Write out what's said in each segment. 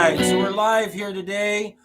right, so we're live here today.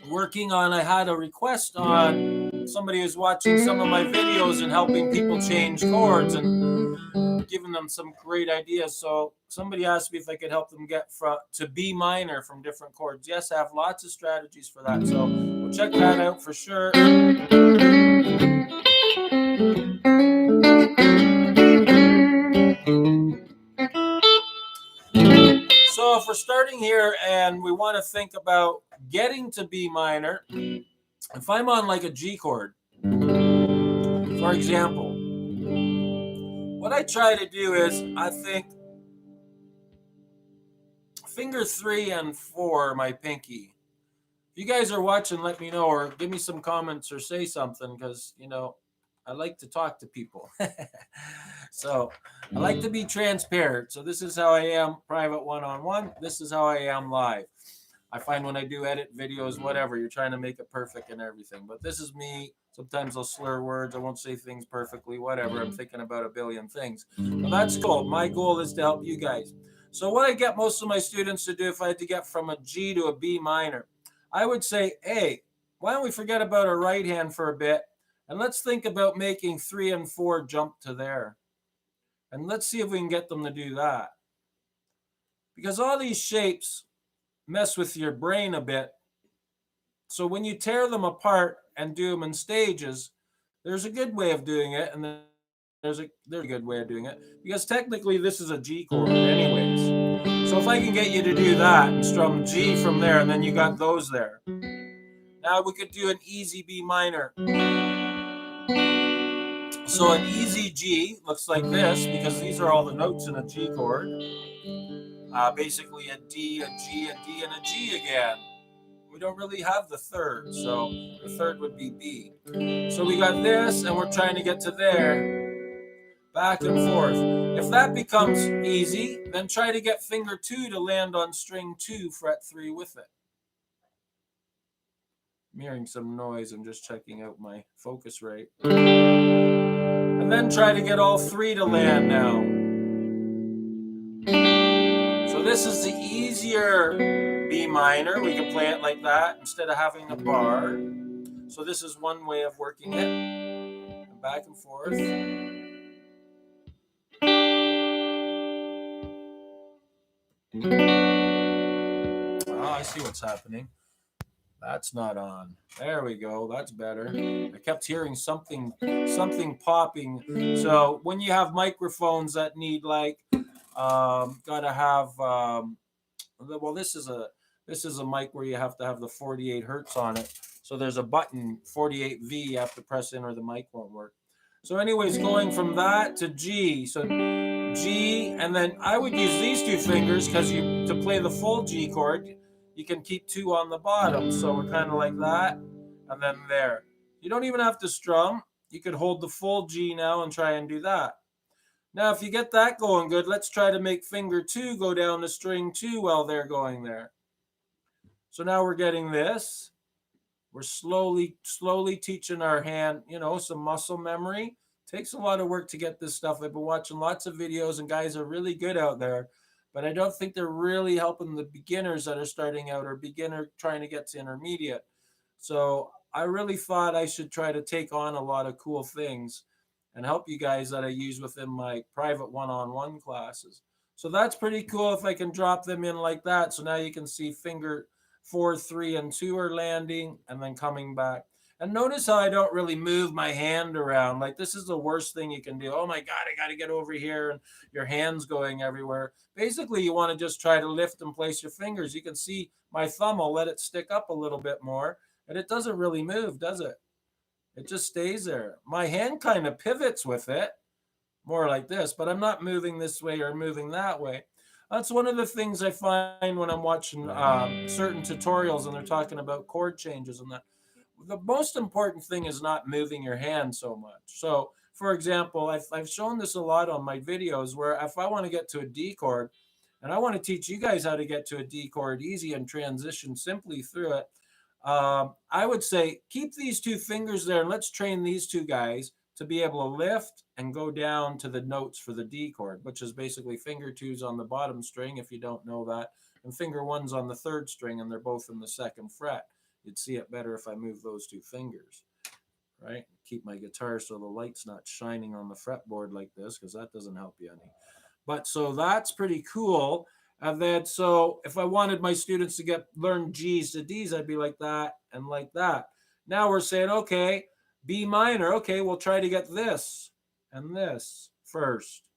Working on, I had a request on somebody who's watching some of my videos and helping people change chords and giving them some great ideas. So somebody asked me if I could help them get to B minor from different chords. Yes, I have lots of strategies for that. So we'll check that out for sure. So if we're starting here and we want to think about getting to B minor, if I'm on like a G chord, for example, what I try to do is I think finger 3 and 4, my pinky. If you guys are watching, let me know or give me some comments or say something because, I like to talk to people. So I like to be transparent. So this is how I am private one-on-one. This is how I am live. I find when I do edit videos, whatever, you're trying to make it perfect and everything. But this is me. Sometimes I'll slur words. I won't say things perfectly, whatever. I'm thinking about a billion things. But that's cool. My goal is to help you guys. So what I get most of my students to do if I had to get from a G to a B minor, I would say, hey, why don't we forget about our right hand for a bit and let's think about making 3 and 4 jump to there. And let's see if we can get them to do that. Because all these shapes mess with your brain a bit. So when you tear them apart and do them in stages, there's a good way of doing it, and there's a good way of doing it. Because technically this is a G chord anyways. So if I can get you to do that and strum G from there, and then you got those there. Now we could do an easy B minor. So an easy G looks like this, because these are all the notes in a G chord. Basically a D, a G, a D, and a G again. We don't really have the third, so the third would be B. So we got this, and we're trying to get to there, back and forth. If that becomes easy, then try to get finger 2 to land on string 2, fret 3 with it. I'm hearing some noise. I'm just checking out my focus rate. And then try to get all 3 to land now. So this is the easier B minor. We can play it like that instead of having a bar. So this is one way of working it. And back and forth. Oh, I see what's happening. That's not on. There we go. That's better. I kept hearing something popping. So when you have microphones that need gotta have well, this is a mic where you have to have the 48 hertz on it. So there's a button 48V you have to press in or the mic won't work. So anyways, going from that to G. So G, and then I would use these 2 fingers because to play the full G chord, you can keep 2 on the bottom. So we're kind of like that, and then there. You don't even have to strum. You could hold the full G now and try and do that. Now, if you get that going good, let's try to make finger 2 go down to string 2 while they're going there. So now we're getting this. We're slowly teaching our hand, some muscle memory. Takes a lot of work to get this stuff. I've been watching lots of videos and guys are really good out there, but I don't think they're really helping the beginners that are starting out or beginner trying to get to intermediate. So I really thought I should try to take on a lot of cool things and help you guys that I use within my private one-on-one classes. So that's pretty cool if I can drop them in like that. So now you can see finger 4, 3, and 2 are landing and then coming back. And notice how I don't really move my hand around. Like this is the worst thing you can do. Oh my God, I got to get over here and your hand's going everywhere. Basically, you want to just try to lift and place your fingers. You can see my thumb, I'll let it stick up a little bit more. And it doesn't really move, does it? It just stays there. My hand kind of pivots with it, more like this, but I'm not moving this way or moving that way. That's one of the things I find when I'm watching certain tutorials and they're talking about chord changes and that. The most important thing is not moving your hand so much. So, for example, I've shown this a lot on my videos where if I want to get to a D chord, and I want to teach you guys how to get to a D chord easy and transition simply through it, I would say keep these 2 fingers there and let's train these 2 guys to be able to lift and go down to the notes for the D chord, which is basically finger two's on the bottom string, if you don't know that, and finger one's on the third string, and they're both in the second fret. You'd see it better if I move those two fingers, right? Keep my guitar so the light's not shining on the fretboard like this, because that doesn't help you any. But so that's pretty cool. And then, so if I wanted my students to learn G's to D's, I'd be like that and like that. Now we're saying, okay, B minor. Okay, we'll try to get this and this first.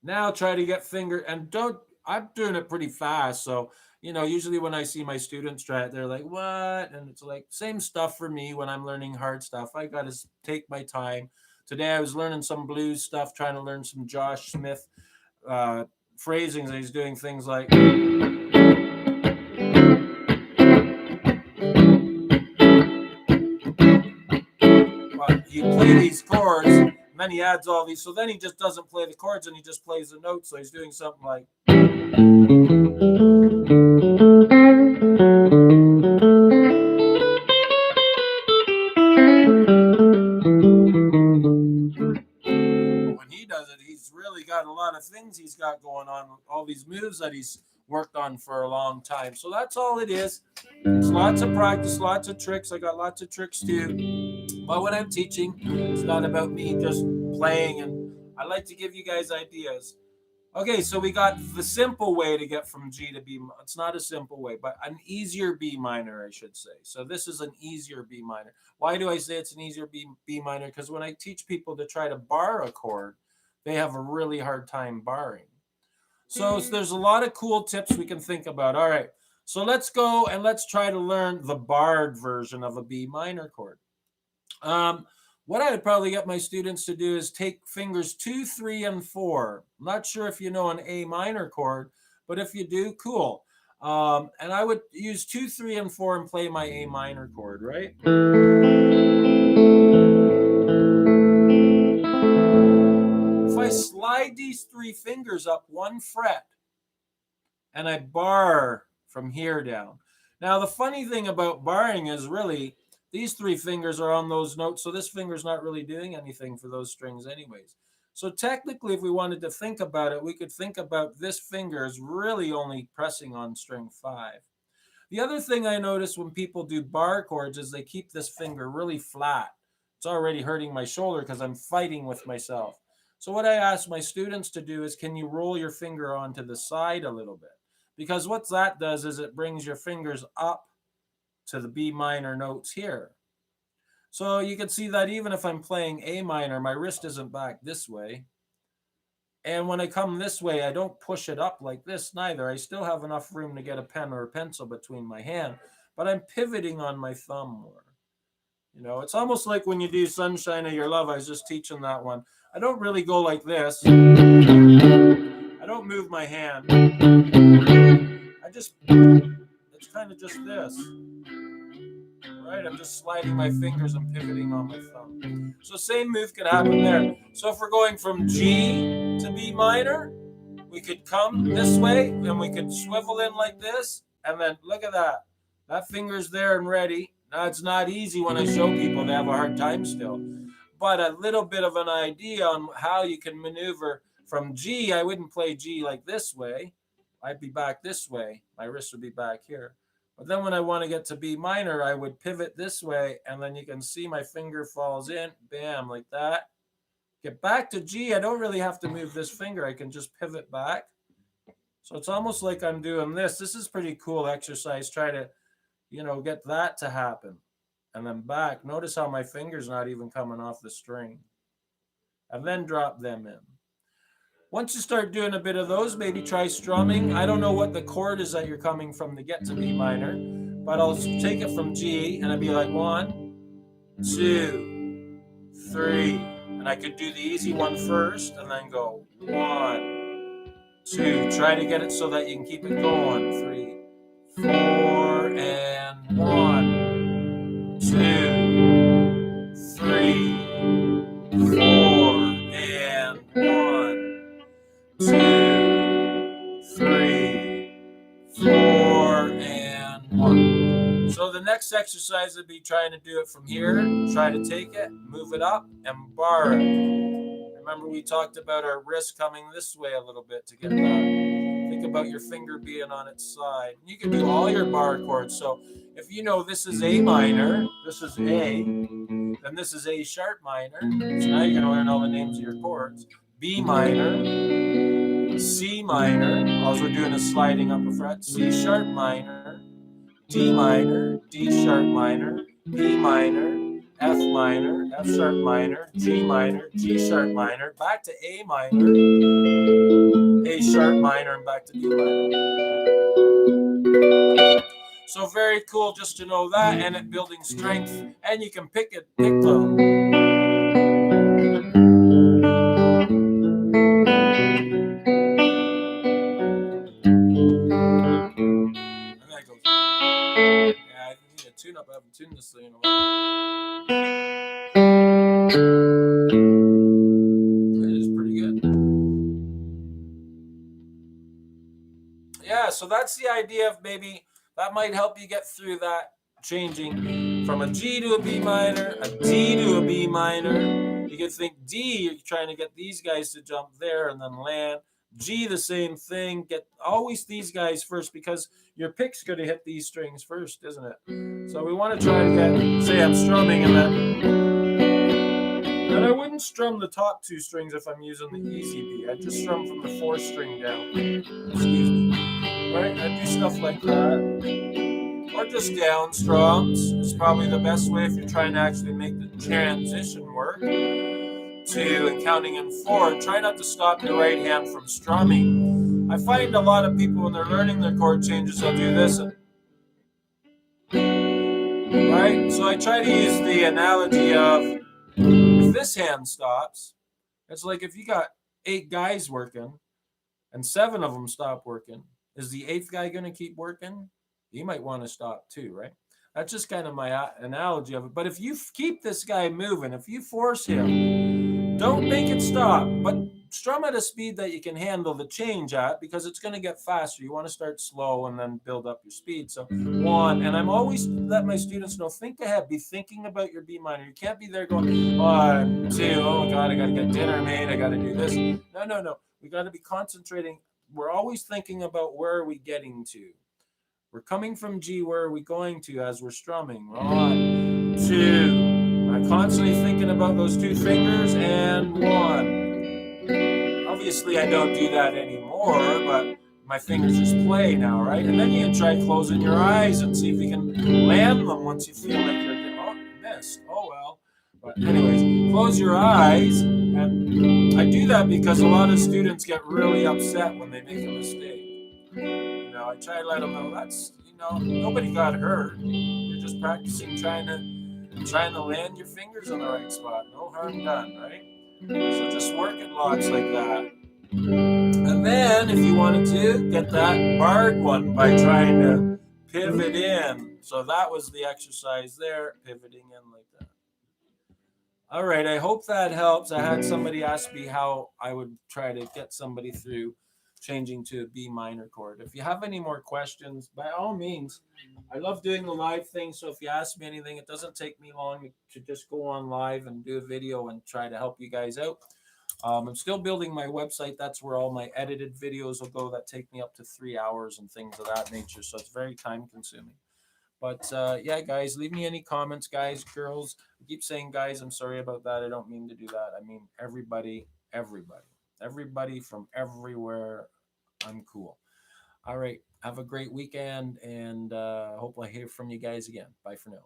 Now try to get finger, and don't, I'm doing it pretty fast. So, usually when I see my students try it, they're like, what? And it's like, same stuff for me when I'm learning hard stuff. I got to take my time. Today I was learning some blues stuff, trying to learn some Josh Smith phrasings. And he's doing things like, you play these chords, and then he adds all these. So then he just doesn't play the chords, and he just plays the notes. So he's doing something like, when he does it, he's really got a lot of things he's got going on, all these moves that he's worked on for a long time. So that's all it is. It's lots of practice, lots of tricks. I got lots of tricks too. But when I'm teaching, it's not about me just playing, and I like to give you guys ideas. Okay, so we got the simple way to get from G to B. It's not a simple way, but an easier B minor, I should say. So this is an easier B minor. Why do I say it's an easier B minor? Because when I teach people to try to bar a chord, they have a really hard time barring. So there's a lot of cool tips we can think about. All right, so let's go and let's try to learn the barred version of a B minor chord. What I would probably get my students to do is take fingers 2, 3, and 4. I'm not sure if you know an A minor chord, but if you do, cool. And I would use 2, 3, and 4 and play my A minor chord, right? If I slide these 3 fingers up 1 fret and I bar from here down. Now, the funny thing about barring is really these 3 fingers are on those notes, so this finger's not really doing anything for those strings anyways. So technically, if we wanted to think about it, we could think about this finger as really only pressing on string 5. The other thing I notice when people do bar chords is they keep this finger really flat. It's already hurting my shoulder because I'm fighting with myself. So what I ask my students to do is, can you roll your finger onto the side a little bit? Because what that does is it brings your fingers up to the B minor notes here. So you can see that even if I'm playing A minor, my wrist isn't back this way. And when I come this way, I don't push it up like this neither. I still have enough room to get a pen or a pencil between my hand, but I'm pivoting on my thumb more. It's almost like when you do Sunshine of Your Love. I was just teaching that one. I don't really go like this. I don't move my hand. It's kind of just this. Right? I'm just sliding my fingers and pivoting on my thumb. So same move could happen there. So if we're going from G to B minor, we could come this way and we could swivel in like this. And then look at that. That finger's there and ready. Now it's not easy when I show people. They have a hard time still. But a little bit of an idea on how you can maneuver from G. I wouldn't play G like this way. I'd be back this way. My wrist would be back here. But then when I want to get to B minor, I would pivot this way, and then you can see my finger falls in, bam, like that. Get back to G, I don't really have to move this finger. I can just pivot back. So it's almost like I'm doing this. This is pretty cool exercise. Try to, get that to happen. And then back. Notice how my finger's not even coming off the string. And then drop them in. Once you start doing a bit of those, maybe try strumming. I don't know what the chord is that you're coming from to get to B minor, but I'll take it from G and I'd be like 1, 2, 3. And I could do the easy one first and then go 1, 2. Try to get it so that you can keep it going. 3, 4, and 1, 2, 3, 4, and 1. 2, 3, 4, and 1. So the next exercise would be trying to do it from here. Try to take it, move it up, and bar it. Remember we talked about our wrist coming this way a little bit to get that. Think about your finger being on its side. You can do all your bar chords. So if you know this is A minor, this is A, then this is A sharp minor. So now you're going to learn all the names of your chords. B minor, C minor. All we're doing is sliding up a fret. C sharp minor, D minor, D sharp minor, E minor, F minor, F sharp minor, G sharp minor, back to A minor, A sharp minor, and back to D minor. So very cool just to know that, and it building strength, and you can pick them. And that goes. Yeah, I need a tune up. I haven't tuned this thing in a while. It is pretty good. Yeah, so that's the idea of maybe that might help you get through that changing from a G to a B minor, a D to a B minor. You could think D, you're trying to get these guys to jump there and then land. G, the same thing. Get always these guys first because your pick's going to hit these strings first, isn't it? So we want to try to get, say I'm strumming and then I wouldn't strum the top two strings if I'm using the easy B. I'd just strum from the fourth string down. Excuse me. Right? I do stuff like that. Or just down strums. It's probably the best way if you're trying to actually make the transition work to and counting in four. Try not to stop your right hand from strumming. I find a lot of people when they're learning their chord changes, they'll do this. Right? So I try to use the analogy of if this hand stops, it's like if you got 8 guys working and 7 of them stop working, is the 8th guy going to keep working? He might want to stop too, right? That's just kind of my analogy of it. But if you keep this guy moving, if you force him, don't make it stop, but strum at a speed that you can handle the change at because it's going to get faster. You want to start slow and then build up your speed. So 1, and I'm always let my students know, think ahead, be thinking about your B minor. You can't be there going 1, 2, oh God, I got to get dinner made. I got to do this. No. We got to be concentrating. We're always thinking about where are we getting to. We're coming from G, where are we going to as we're strumming? 1, 2. I'm constantly thinking about those 2 fingers, and 1. Obviously, I don't do that anymore, but my fingers just play now, right? And then you can try closing your eyes and see if you can land them once you feel like you're getting, oh, you missed. Oh, well. But anyways, close your eyes, and I do that because a lot of students get really upset when they make a mistake. I try to let them know that's nobody got hurt. You're just practicing trying to land your fingers on the right spot. No harm done, right? So just work it lots like that. And then if you wanted to get that barred one by trying to pivot in. So that was the exercise there, pivoting in like that. All right, I hope that helps. I had somebody ask me how I would try to get somebody through changing to a B minor chord. If you have any more questions, by all means, I love doing the live thing. So if you ask me anything, it doesn't take me long to just go on live and do a video and try to help you guys out. I'm still building my website. That's where all my edited videos will go that take me up to 3 hours and things of that nature. So it's very time consuming. But yeah, guys, leave me any comments, guys, girls. I keep saying guys. I'm sorry about that. I don't mean to do that. I mean everybody from everywhere. I'm cool. All right. Have a great weekend, and hope I hear from you guys again. Bye for now.